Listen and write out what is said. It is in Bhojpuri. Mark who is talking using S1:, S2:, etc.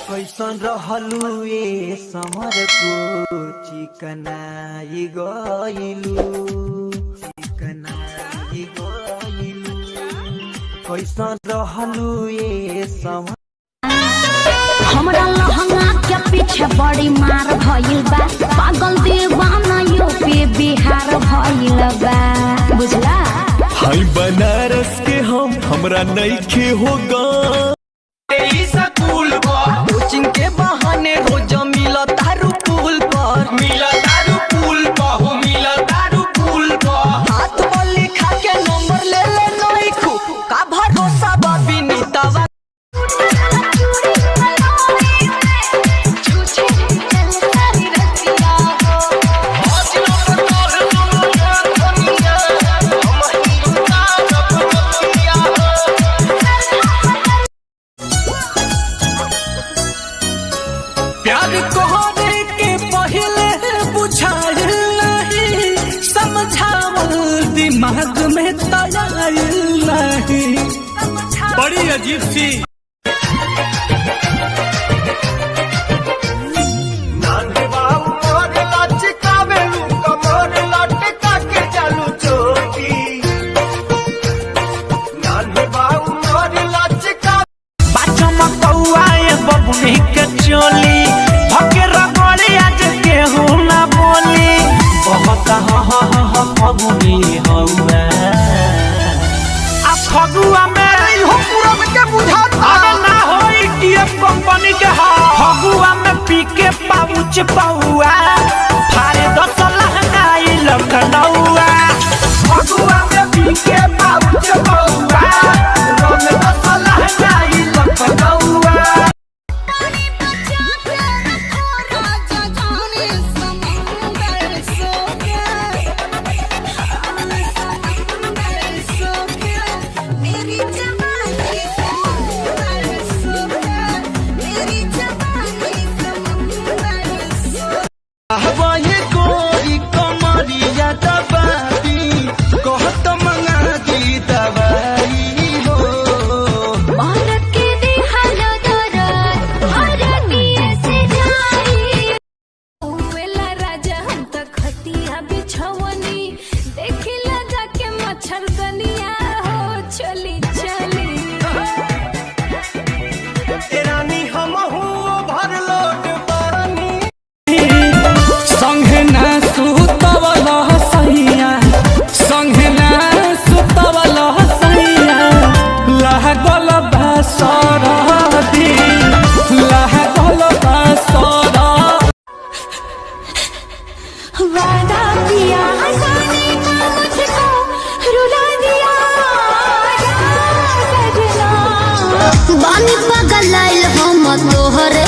S1: कैसन रहलू ए समर को चिकनाई गइलू कैसन रहलू ए समर।
S2: हमरा लहंगा के पीछे बड़ी मार भइल बा, पागल दीवाना यूपी बिहार भइल बा, बुझला।
S3: हाय बनारस के हमरा नइखे होगा
S1: कोचिंग के बहाने रोज मिला तारू पुल पर हो मिला तारू पुल पर हाथ पर लिखा के नंबर ले ले नहीं खू का भरोसा बाबी नीतावा। प्यार कोहरे के पहले बुझाइल नहीं, समझावल दिमाग में तयाइल नहीं।
S3: बड़ी अजीब सी
S1: बबुनी के चोली भके रगड़ी आज केहू ना बोली बहुत फगुनी हौवा आ फगुआ में हो पूरा में के बुझाता ना होई टीएफ कंपनी के फगुआ में पी के पाउच पौआ फारे 10 लहंगाई लखनऊआ फगुआ में पी के पाउच पौआ रोज 10 लहंगाई लखनऊआ।
S2: बानी पगलाइल हम तोहरे